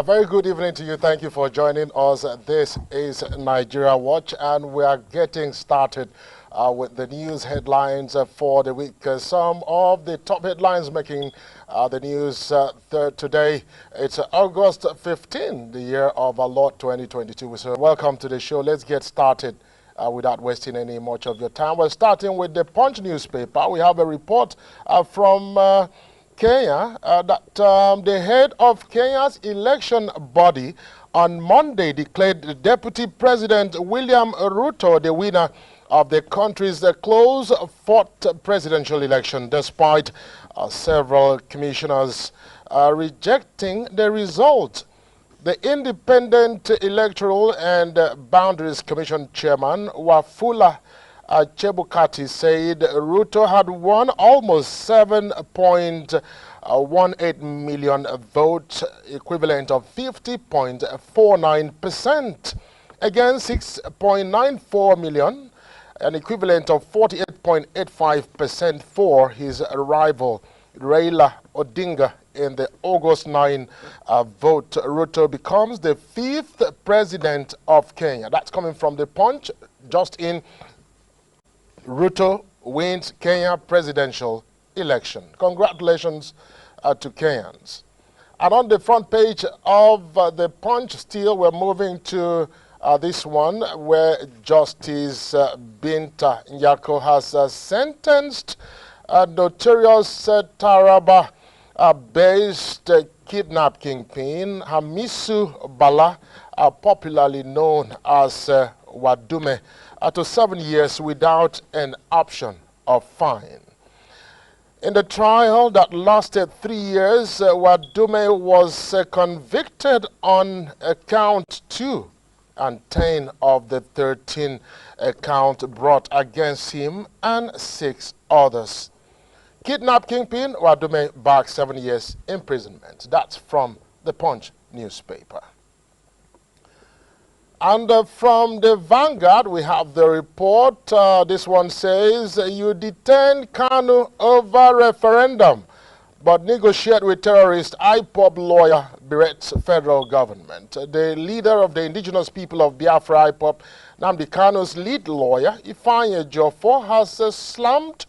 A very good evening to you. Thank you for joining us. This is Nigeria Watch, and we are getting started with the news headlines for the week. Some of the top headlines making the news today. It's August 15, the year of our Lord 2022. So welcome to the show. Let's get started without wasting any much of your time. We're starting with the Punch newspaper. We have a report from Kenya, that the head of Kenya's election body on Monday declared the Deputy President William Ruto the winner of the country's close fourth presidential election, despite several commissioners rejecting the result. The Independent Electoral and Boundaries Commission Chairman Wafula Chebukati said Ruto had won almost 7.18 million votes, equivalent of 50.49%, against 6.94 million, an equivalent of 48.85% for his rival Raila Odinga in the August 9 vote. Ruto becomes the fifth president of Kenya. That's coming from the Punch. Just in, Ruto wins Kenya presidential election. Congratulations to Kenyans. And on the front page of the Punch, still we're moving to this one, where Justice Binta Nyako has sentenced notorious Taraba-based kidnap kingpin Hamisu Bala, popularly known as Wadume, to 7 years without an option of fine. In the trial that lasted 3 years, Wadume was convicted on count 2 and 10 of the 13 counts brought against him and 6 others. Kidnap kingpin Wadume back 7 years imprisonment. That's from the Punch newspaper. And from the Vanguard, we have the report. This one says, you detain Kanu over referendum, but negotiate with terrorist IPOB lawyer berates federal government. The leader of the indigenous people of Biafra IPOB, Nnamdi Kanu's lead lawyer, Ifeanyi Ejiofor, has slammed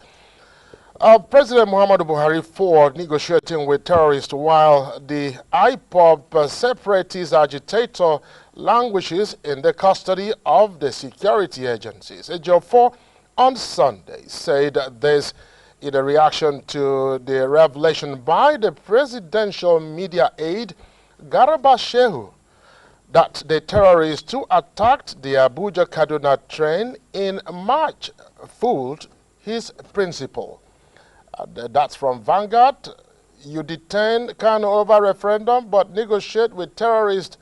President Muhammadu Buhari for negotiating with terrorists while the IPOB separatist agitator languishes in the custody of the security agencies. Ejiofor on Sunday said this in a reaction to the revelation by the presidential media aide Garba Shehu that the terrorists who attacked the Abuja-Kaduna train in March fooled his principal. That's from Vanguard. You detain Kanu over referendum, but negotiate with terrorist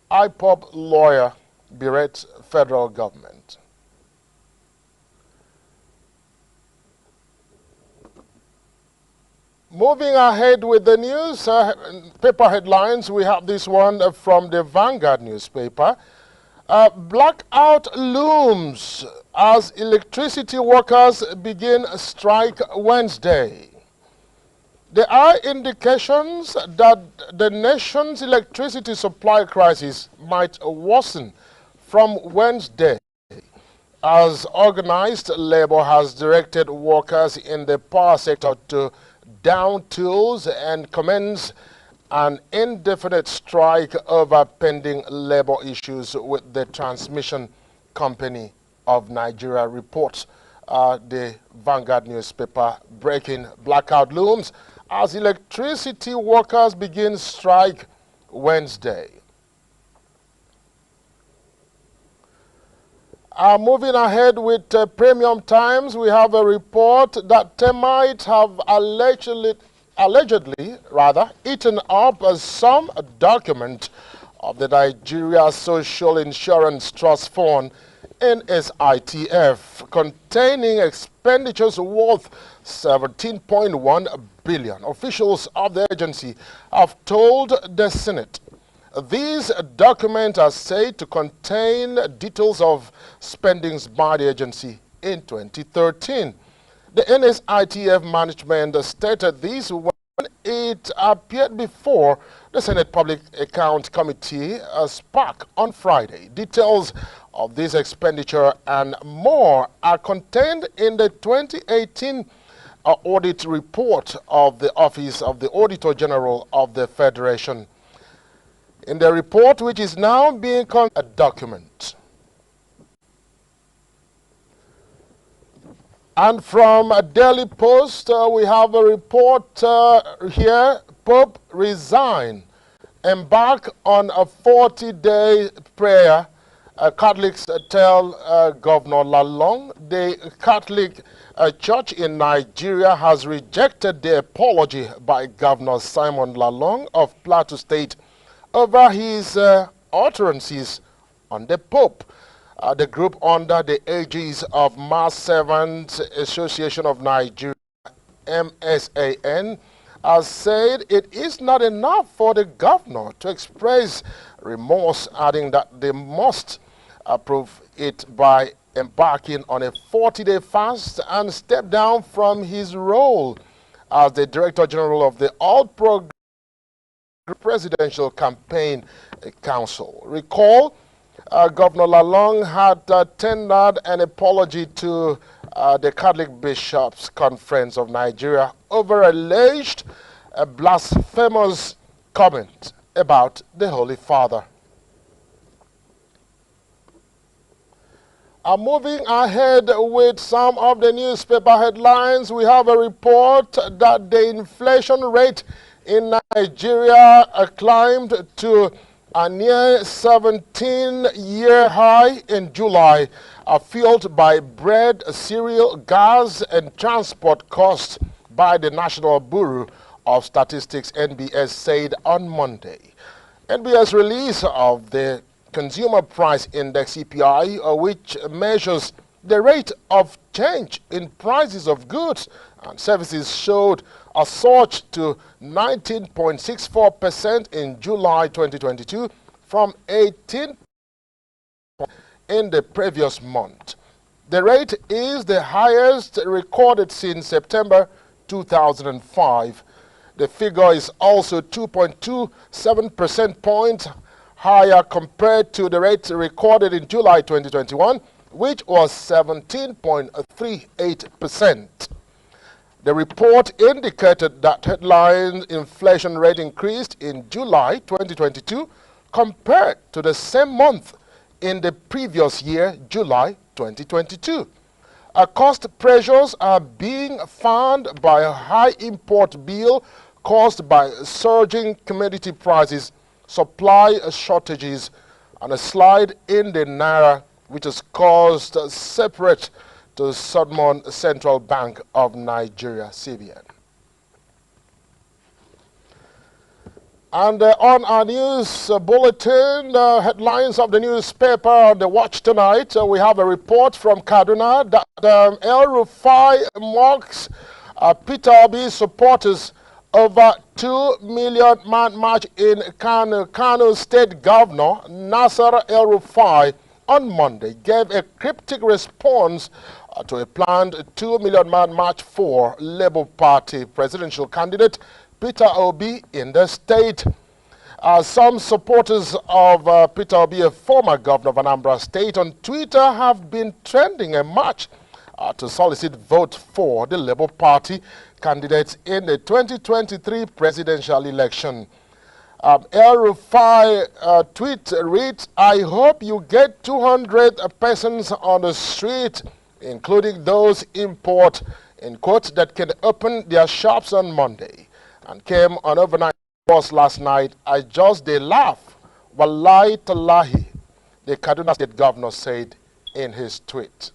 IPOB lawyer berates federal government. Moving ahead with the news, paper headlines, we have this one from the Vanguard newspaper. Blackout looms as electricity workers begin strike Wednesday. There are indications that the nation's electricity supply crisis might worsen from Wednesday, as organized labor has directed workers in the power sector to down tools and commence an indefinite strike over pending labor issues with the transmission company of Nigeria, reports the Vanguard newspaper. Breaking blackout looms as electricity workers begin strike Wednesday. Moving ahead with Premium Times, we have a report that termites have allegedly eaten up some document of the Nigeria Social Insurance Trust Fund NSITF containing expenditures worth 17.1 billion. Officials of the agency have told the Senate these documents are said to contain details of spendings by the agency in 2013. The NSITF management stated this when it appeared before the Senate Public Account Committee, SPAC, on Friday. Details of this expenditure and more are contained in the 2018 audit report of the Office of the Auditor General of the Federation. In the report, which is now being called a document. And from a Daily Post, we have a report here. Pope resign, embark on a 40-day prayer. Catholics tell Governor Lalong. The Catholic Church in Nigeria has rejected the apology by Governor Simon Lalong of Plateau State over his utterances on the Pope. The group under the aegis of Mass Servants Association of Nigeria, MSAN, has said it is not enough for the governor to express remorse, adding that they must approve it by embarking on a 40-day fast and step down from his role as the Director General of the All Progressive Presidential Campaign Council. Recall, Governor Lalong had tendered an apology to the Catholic Bishops' Conference of Nigeria over alleged blasphemous comment about the Holy Father. Moving ahead with some of the newspaper headlines, we have a report that the inflation rate in Nigeria climbed to a near 17-year high in July, fueled by bread, cereal, gas, and transport costs by the National Bureau of Statistics, NBS, said on Monday. NBS release of the Consumer Price Index, CPI, which measures the rate of change in prices of goods and services, showed a surge to 19.64% in July 2022 from 18% in the previous month. The rate is the highest recorded since September 2005. The figure is also 2.27 percentage points higher compared to the rate recorded in July 2021, which was 17.38%. The report indicated that headline inflation rate increased in July 2022 compared to the same month in the previous year, July 2022. Cost pressures are being found by a high import bill caused by surging commodity prices, supply shortages, and a slide in the naira, which has caused separate to Sudmon Central Bank of Nigeria, CBN. And on our news bulletin, headlines of the newspaper on the watch tonight, we have a report from Kaduna that El Rufai mocks Peter Obi's supporters over 2 million man march in Kano. Kano State Governor Nasser El Rufai on Monday gave a cryptic response to a planned 2 million man march for Labour Party presidential candidate Peter Obi in the state. Some supporters of Peter Obi, a former governor of Anambra State, on Twitter have been trending a march to solicit vote for the Labour Party candidates in the 2023 presidential election. El Rufai tweet reads, "I hope you get 200 persons on the street, including those in port, in quotes, that can open their shops on Monday," and came on overnight bus last night. "I just they laugh. Wallahi Tallahi," the Kaduna State Governor said in his tweet.